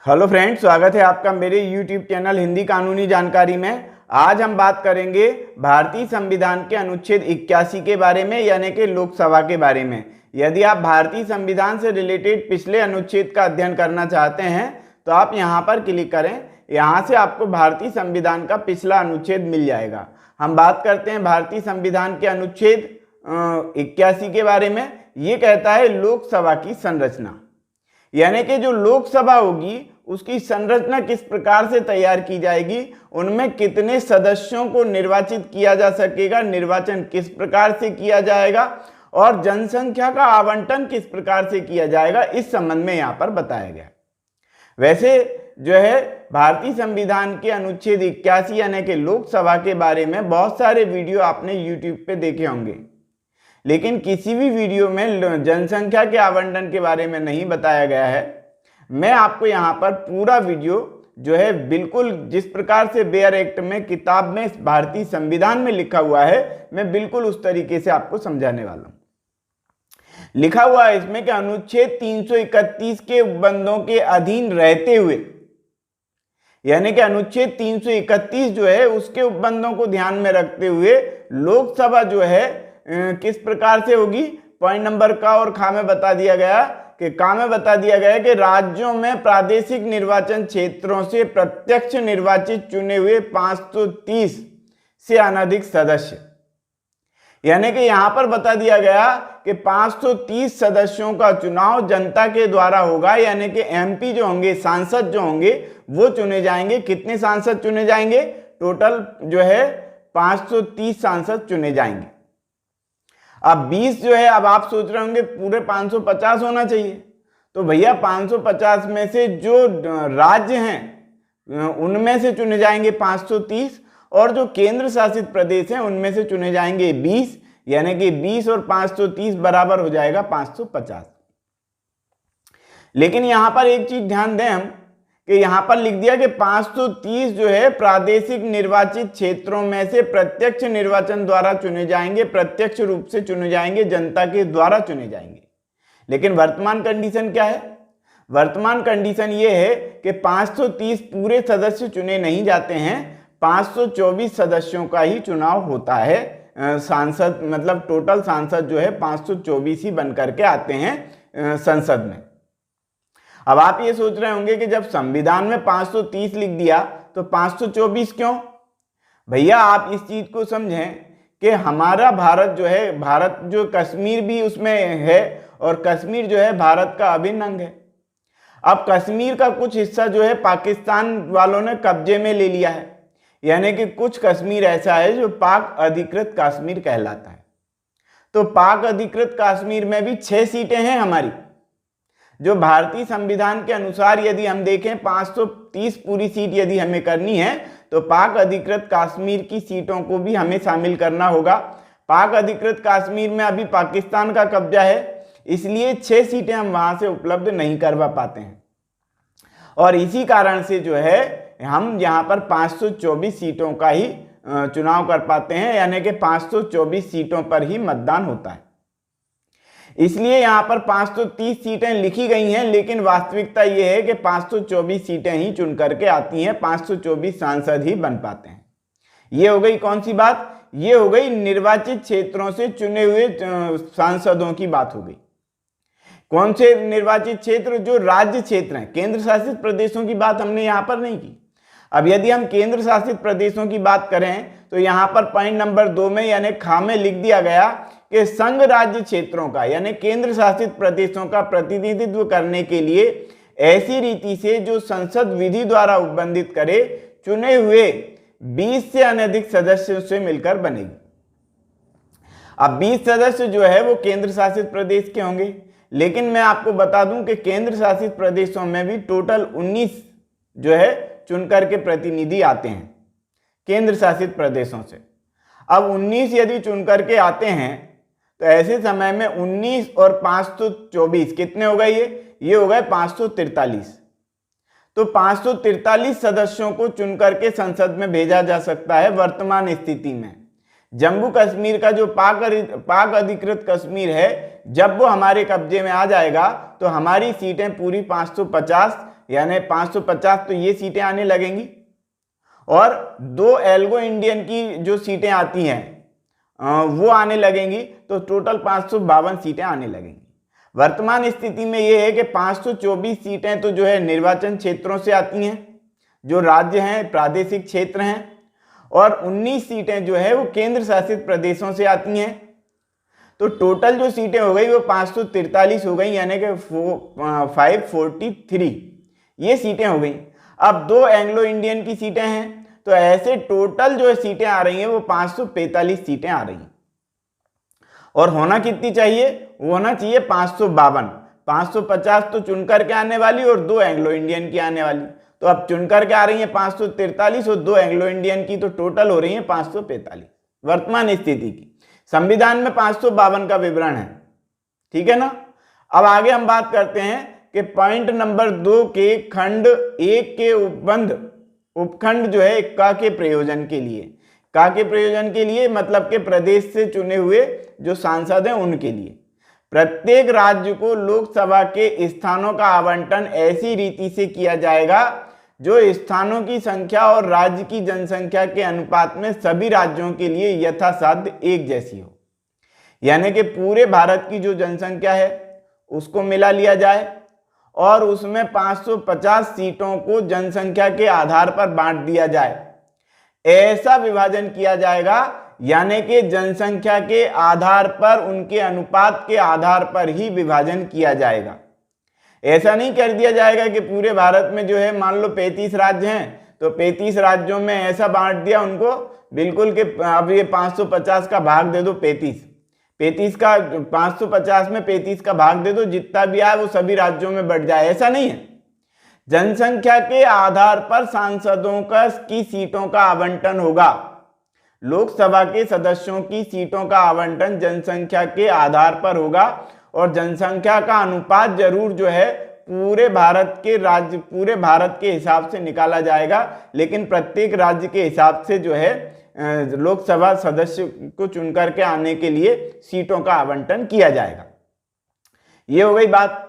Hello friends, स्वागत है आपका मेरे यूट्यूब चैनल हिंदी कानूनी जानकारी में। आज हम बात करेंगे भारतीय संविधान के अनुच्छेद 81 के बारे में, यानी कि लोकसभा के बारे में। यदि आप भारतीय संविधान से रिलेटेड पिछले अनुच्छेद का अध्ययन करना चाहते हैं तो आप यहां पर क्लिक करें। यहां से आपको भारतीय संविधान का पिछला अनुच्छेद मिल जाएगा। हम बात करते हैं भारतीय संविधान के अनुच्छेद 81 के बारे में। ये कहता है लोकसभा की संरचना, यानी कि जो लोकसभा होगी उसकी संरचना किस प्रकार से तैयार की जाएगी, उनमें कितने सदस्यों को निर्वाचित किया जा सकेगा, निर्वाचन किस प्रकार से किया जाएगा और जनसंख्या का आवंटन किस प्रकार से किया जाएगा, इस संबंध में यहाँ पर बताया गया। वैसे जो है भारतीय संविधान के अनुच्छेद 81 यानी कि लोकसभा के बारे में बहुत सारे वीडियो आपने यूट्यूब पे देखे होंगे, लेकिन किसी भी वीडियो में जनसंख्या के आवंटन के बारे में नहीं बताया गया है। मैं आपको यहाँ पर पूरा वीडियो जो है बिल्कुल जिस प्रकार से बेयर एक्ट में किताब में भारतीय संविधान में लिखा हुआ है, मैं बिल्कुल उस तरीके से आपको समझाने वाला हूँ। लिखा हुआ है इसमें कि अनुच्छेद 331 के उपबंधों के अधीन रहते हुए, यानी कि अनुच्छेद 331 जो है उसके उपबंधों को ध्यान में रखते हुए लोकसभा जो है किस प्रकार से होगी, पॉइंट नंबर का और खा में बता दिया गया कि का में बता दिया गया कि राज्यों में प्रादेशिक निर्वाचन क्षेत्रों से प्रत्यक्ष निर्वाचित चुने हुए 530 से अनधिक सदस्य, यानी कि यहां पर बता दिया गया कि 530 सदस्यों का चुनाव जनता के द्वारा होगा, यानी कि एमपी जो होंगे, सांसद जो होंगे वो चुने जाएंगे। कितने सांसद चुने जाएंगे? टोटल जो है 530 सांसद चुने जाएंगे। अब 20 जो है, अब आप सोच रहे होंगे पूरे 550 होना चाहिए, तो भैया 550 में से जो राज्य हैं उनमें से चुने जाएंगे 530 और जो केंद्र शासित प्रदेश हैं उनमें से चुने जाएंगे 20, यानी कि 20 और 530 बराबर हो जाएगा 550। लेकिन यहां पर एक चीज ध्यान दें हम कि यहां पर लिख दिया कि 530 जो है प्रादेशिक निर्वाचित क्षेत्रों में से प्रत्यक्ष निर्वाचन द्वारा चुने जाएंगे, प्रत्यक्ष रूप से चुने जाएंगे, जनता के द्वारा चुने जाएंगे। लेकिन वर्तमान कंडीशन क्या है? वर्तमान कंडीशन ये है कि 530 पूरे सदस्य चुने नहीं जाते हैं, 524 सदस्यों का ही चुनाव होता है। सांसद मतलब टोटल सांसद जो है 524 ही बन करके आते हैं संसद में। अब आप ये सोच रहे होंगे कि जब संविधान में 530 लिख दिया तो 524 क्यों? भैया आप इस चीज को समझें कि हमारा भारत जो है, भारत जो कश्मीर भी उसमें है और कश्मीर जो है भारत का अभिन्न अंग है। अब कश्मीर का कुछ हिस्सा जो है पाकिस्तान वालों ने कब्जे में ले लिया है, यानी कि कुछ कश्मीर ऐसा है जो पाक अधिकृत कश्मीर कहलाता है। तो पाक अधिकृत कश्मीर में भी 6 सीटें हैं हमारी, जो भारतीय संविधान के अनुसार यदि हम देखें 530 पूरी सीट यदि हमें करनी है तो पाक अधिकृत कश्मीर की सीटों को भी हमें शामिल करना होगा। पाक अधिकृत कश्मीर में अभी पाकिस्तान का कब्जा है, इसलिए 6 सीटें हम वहां से उपलब्ध नहीं करवा पाते हैं और इसी कारण से जो है हम यहाँ पर 524 सीटों का ही चुनाव कर पाते हैं, यानी कि 524 सीटों पर ही मतदान होता है। इसलिए यहाँ पर 530 सीटें लिखी गई हैं, लेकिन वास्तविकता ये है कि 524 सीटें ही चुन करके आती हैं, 524 सांसद ही बन पाते हैं। ये हो गई कौन सी बात? ये हो गई निर्वाचित क्षेत्रों से चुने हुए सांसदों की बात हो गई। कौन से निर्वाचित क्षेत्र? जो राज्य क्षेत्र हैं, केंद्र शासित प्रदेशों की बात हमने यहाँ पर नहीं की। अब यदि हम केंद्र शासित प्रदेशों की बात करें तो यहाँ पर पॉइंट नंबर 2 में यानी खा में लिख दिया गया कि संघ राज्य क्षेत्रों का यानी केंद्र शासित प्रदेशों का प्रतिनिधित्व करने के लिए ऐसी रीति से जो संसद विधि द्वारा उपबंधित करे, चुने हुए 20 से अनधिक सदस्यों से मिलकर बनेगी। अब 20 सदस्य जो है वो केंद्र शासित प्रदेश के होंगे, लेकिन मैं आपको बता दूं कि केंद्र शासित प्रदेशों में भी टोटल 19 जो है चुनकर के प्रतिनिधि आते हैं केंद्र शासित प्रदेशों से। अब 19 यदि चुनकर के आते हैं तो ऐसे समय में 19 और 524 कितने हो गए? ये हो गए 543। तो 543 सदस्यों को चुनकर के संसद में भेजा जा सकता है वर्तमान स्थिति में। जम्मू कश्मीर का जो पाक अधिकृत कश्मीर है, जब वो हमारे कब्जे में आ जाएगा तो हमारी सीटें पूरी 550 यानी 550 तो ये सीटें आने लगेंगी, और 2 एल्गो इंडियन की जो सीटें आती हैं वो आने लगेंगी, तो टोटल 552 सीटें आने लगेंगी। वर्तमान स्थिति में ये है कि 524 सीटें तो जो है निर्वाचन क्षेत्रों से आती हैं, जो राज्य हैं, प्रादेशिक क्षेत्र हैं, और 19 सीटें जो है वो केंद्र शासित प्रदेशों से आती हैं। तो टोटल जो सीटें हो गई वो 543 हो गई, यानी कि 543 ये सीटें हो गई। अब 2 एंग्लो इंडियन की सीटें हैं, तो ऐसे टोटल जो सीटें आ रही हैं वो 545 सीटें आ रही हैं। और होना कितनी चाहिए? वो होना चाहिए 552। 550 तो चुनकर के आने वाली और 2 एंग्लो इंडियन की आने वाली, तो अब चुनकर के आ रही है 543 और 2 एंग्लो इंडियन की, तो टोटल हो रही है 545 वर्तमान स्थिति की। संविधान में 552 का विवरण है, ठीक है ना। अब आगे हम बात करते हैं कि पॉइंट नंबर 2 के खंड 1 के उपखंड जो है का के प्रयोजन के लिए, का के प्रयोजन के लिए मतलब के प्रदेश से चुने हुए जो सांसद हैं उनके लिए, प्रत्येक राज्य को लोकसभा के स्थानों का आवंटन ऐसी रीति से किया जाएगा जो स्थानों की संख्या और राज्य की जनसंख्या के अनुपात में सभी राज्यों के लिए यथासाध्य एक जैसी हो। यानी कि पूरे भारत की जो जनसंख्या है उसको मिला लिया जाए और उसमें 550 सीटों को जनसंख्या के आधार पर बांट दिया जाए, ऐसा विभाजन किया जाएगा। यानी कि जनसंख्या के आधार पर, उनके अनुपात के आधार पर ही विभाजन किया जाएगा। ऐसा नहीं कर दिया जाएगा कि पूरे भारत में जो है मान लो 35 राज्य हैं तो 35 राज्यों में ऐसा बांट दिया उनको बिल्कुल कि अब ये 550 का भाग दे दो 35 का 550 में 35 का भाग दे दो, जितना भी आए वो सभी राज्यों में बढ़ जाए, ऐसा नहीं है। जनसंख्या के आधार पर सांसदों की सीटों का आवंटन होगा। लोकसभा के सदस्यों की सीटों का आवंटन जनसंख्या के आधार पर होगा और जनसंख्या का अनुपात जरूर जो है पूरे भारत के हिसाब से निकाला जाएगा, लेकिन प्रत्येक राज्य के हिसाब से जो है लोकसभा सदस्य को चुनकर के आने के लिए सीटों का आवंटन किया जाएगा। ये हो गई बात।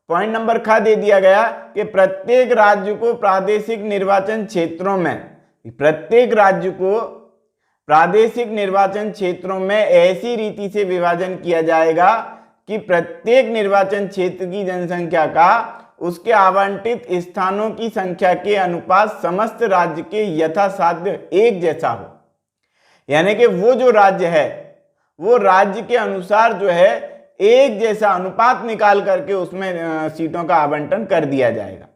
पॉइंट नंबर ख दे दिया गया कि प्रत्येक राज्य को प्रादेशिक निर्वाचन क्षेत्रों में ऐसी रीति से विभाजन किया जाएगा कि प्रत्येक निर्वाचन क्षेत्र की जनसंख्या का उसके आवंटित स्थानों की संख्या के अनुपात समस्त राज्य के यथासाध्य एक जैसा हो। यानी कि वो जो राज्य है वो राज्य के अनुसार जो है एक जैसा अनुपात निकाल करके उसमें सीटों का आवंटन कर दिया जाएगा।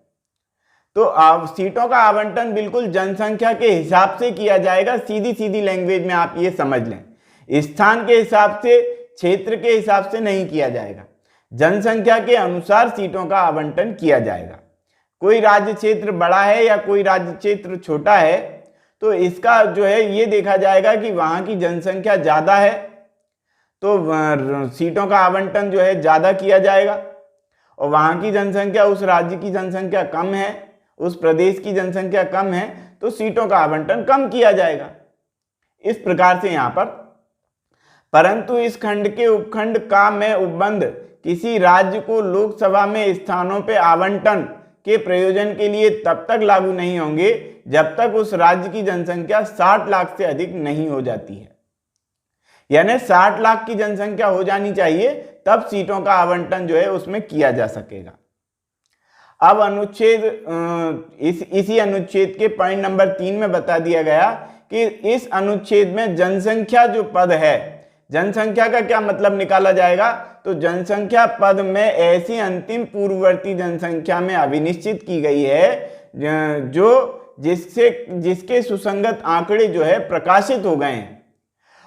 तो सीटों का आवंटन बिल्कुल जनसंख्या के हिसाब से किया जाएगा। सीधी सीधी लैंग्वेज में आप ये समझ लें, स्थान के हिसाब से, क्षेत्र के हिसाब से नहीं किया जाएगा, जनसंख्या के अनुसार सीटों का आवंटन किया जाएगा। कोई राज्य क्षेत्र बड़ा है या कोई राज्य क्षेत्र छोटा है तो इसका जो है ये देखा जाएगा कि वहां की जनसंख्या ज्यादा है तो सीटों का आवंटन जो है ज्यादा किया जाएगा, और वहां की जनसंख्या, उस राज्य की जनसंख्या कम है, उस प्रदेश की जनसंख्या कम है तो सीटों का आवंटन कम किया जाएगा। इस प्रकार से यहाँ पर, परंतु इस खंड के उपखंड का में उपबंध किसी राज्य को लोकसभा में स्थानों पे आवंटन के प्रयोजन के लिए तब तक लागू नहीं होंगे जब तक उस राज्य की जनसंख्या 60 लाख से अधिक नहीं हो जाती है। यानी 60 लाख की जनसंख्या हो जानी चाहिए तब सीटों का आवंटन जो है उसमें किया जा सकेगा। अब अनुच्छेद इसी अनुच्छेद के पॉइंट नंबर 3 में बता दिया गया कि इस अनुच्छेद में जनसंख्या जो पद है, जनसंख्या का क्या मतलब निकाला जाएगा, तो जनसंख्या पद में ऐसी अंतिम पूर्ववर्ती जनसंख्या में अभिनिश्चित की गई है जो जिसके सुसंगत आंकड़े जो है प्रकाशित हो गए हैं।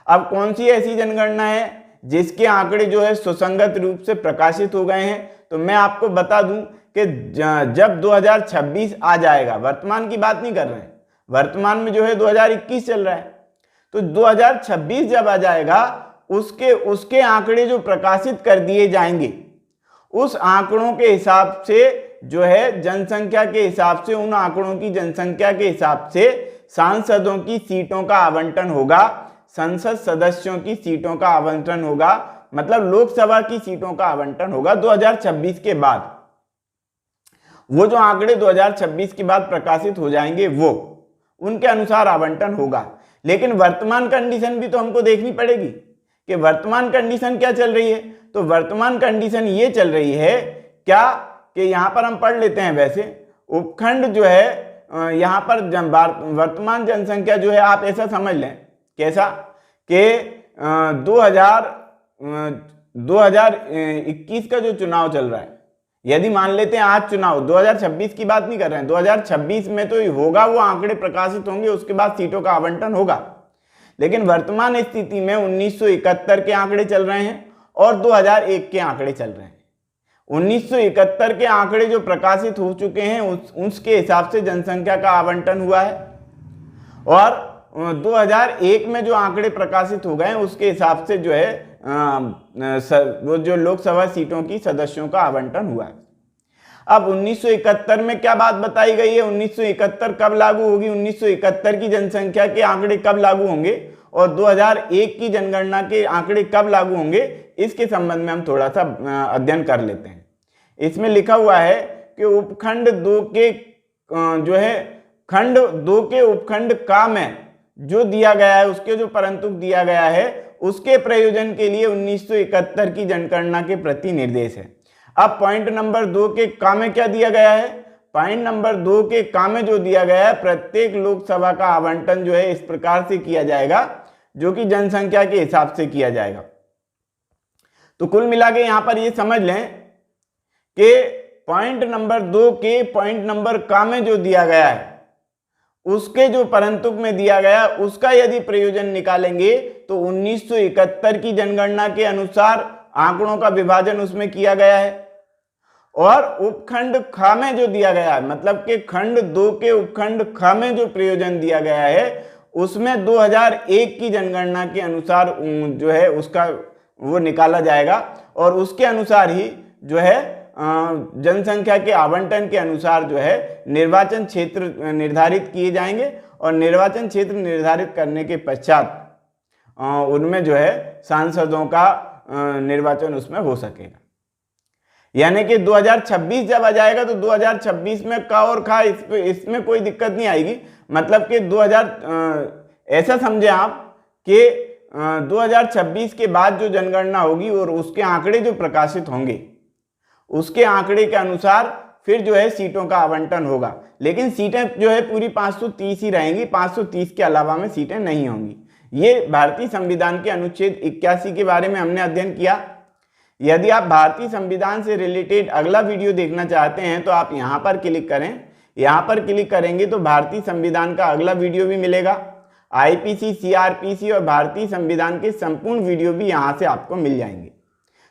अब कौन सी ऐसी जनगणना है जिसके आंकड़े जो है सुसंगत रूप से प्रकाशित हो गए हैं, तो मैं आपको बता दूं कि जब 2026 आ जाएगा, वर्तमान की बात नहीं कर रहे हैं, वर्तमान में जो है 2021 चल रहा है, तो 2026 जब आ जाएगा उसके आंकड़े जो प्रकाशित कर दिए जाएंगे, उस आंकड़ों के हिसाब से जो है जनसंख्या के हिसाब से, उन आंकड़ों की जनसंख्या के हिसाब से सांसदों की सीटों का आवंटन होगा, संसद सदस्यों की सीटों का आवंटन होगा, मतलब लोकसभा की सीटों का आवंटन होगा 2026 के बाद। वो जो आंकड़े 2026 के बाद प्रकाशित हो जाएंगे वो उनके अनुसार आवंटन होगा। लेकिन वर्तमान कंडीशन भी तो हमको देखनी पड़ेगी कि वर्तमान कंडीशन क्या चल रही है। तो वर्तमान कंडीशन ये चल रही है क्या कि यहाँ पर हम पढ़ लेते हैं। वैसे उपखंड जो है यहाँ पर वर्तमान जनसंख्या जो है आप ऐसा समझ लें, कैसा कि 2021 का जो चुनाव चल रहा है, यदि मान लेते हैं आज चुनाव, 2026 की बात नहीं कर रहे हैं, 2026 में तो होगा, वो आंकड़े प्रकाशित होंगे, उसके बाद सीटों का आवंटन होगा। लेकिन वर्तमान स्थिति में 1971 के आंकड़े चल रहे हैं और 2001 के आंकड़े चल रहे हैं। 1971 के आंकड़े जो प्रकाशित हो चुके हैं उसके हिसाब से जनसंख्या का आवंटन हुआ है, और 2001 में जो आंकड़े प्रकाशित हो गए उसके हिसाब से जो है वो जो लोकसभा सीटों की सदस्यों का आवंटन हुआ है। अब 1971 में क्या बात बताई गई है, 1971 कब लागू होगी, 1971 की जनसंख्या के आंकड़े कब लागू होंगे और 2001 की जनगणना के आंकड़े कब लागू होंगे, इसके संबंध में हम थोड़ा सा अध्ययन कर लेते हैं। इसमें लिखा हुआ है कि उपखंड 2 के जो है खंड 2 के उपखंड का में जो दिया गया है, उसके जो परंतुक दिया गया है, उसके प्रयोजन के लिए 1971 की जनगणना के प्रति निर्देश है। अब पॉइंट नंबर 2 के का में क्या दिया गया है, पॉइंट नंबर 2 के का में जो दिया गया है, प्रत्येक लोकसभा का आवंटन जो है इस प्रकार से किया जाएगा जो कि जनसंख्या के हिसाब से किया जाएगा। तो कुल मिला के यहां पर ये समझ लें कि पॉइंट नंबर 2 के पॉइंट नंबर का में जो दिया गया है, उसके जो परंतुक में दिया गया उसका यदि प्रयोजन निकालेंगे तो 1971 की जनगणना के अनुसार आंकड़ों का विभाजन उसमें किया गया है, और उपखंड ख में जो दिया गया है, मतलब कि खंड 2 के उपखंड ख में जो प्रयोजन दिया गया है उसमें 2001 की जनगणना के अनुसार जो है उसका वो निकाला जाएगा, और उसके अनुसार ही जो है जनसंख्या के आवंटन के अनुसार जो है निर्वाचन क्षेत्र निर्धारित किए जाएंगे, और निर्वाचन क्षेत्र निर्धारित करने के पश्चात उनमें जो है सांसदों का निर्वाचन उसमें हो सकेगा। यानी कि 2026 जब आ जाएगा तो 2026 में क और ख इसमें कोई दिक्कत नहीं आएगी। मतलब कि 2000 ऐसा समझे आप कि 2026 के बाद जो जनगणना होगी और उसके आंकड़े जो प्रकाशित होंगे उसके आंकड़े के अनुसार फिर जो है सीटों का आवंटन होगा। लेकिन सीटें जो है पूरी 530 ही रहेंगी, 530 के अलावा में सीटें नहीं होंगी। ये भारतीय संविधान के अनुच्छेद 81 के बारे में हमने अध्ययन किया। यदि आप भारतीय संविधान से रिलेटेड अगला वीडियो देखना चाहते हैं तो आप यहाँ पर क्लिक करें। यहाँ पर क्लिक करेंगे तो भारतीय संविधान का अगला वीडियो भी मिलेगा। आईपीसी, सीआरपीसी और भारतीय संविधान के संपूर्ण वीडियो भी यहाँ से आपको मिल जाएंगे।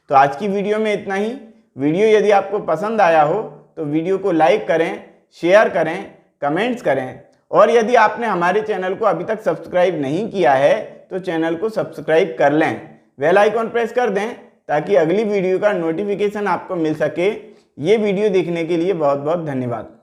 तो आज की वीडियो में इतना ही। वीडियो यदि आपको पसंद आया हो तो वीडियो को लाइक करें, शेयर करें, कमेंट्स करें, और यदि आपने हमारे चैनल को अभी तक सब्सक्राइब नहीं किया है तो चैनल को सब्सक्राइब कर लें, बेल आइकॉन प्रेस कर दें ताकि अगली वीडियो का नोटिफिकेशन आपको मिल सके। ये वीडियो देखने के लिए बहुत बहुत धन्यवाद।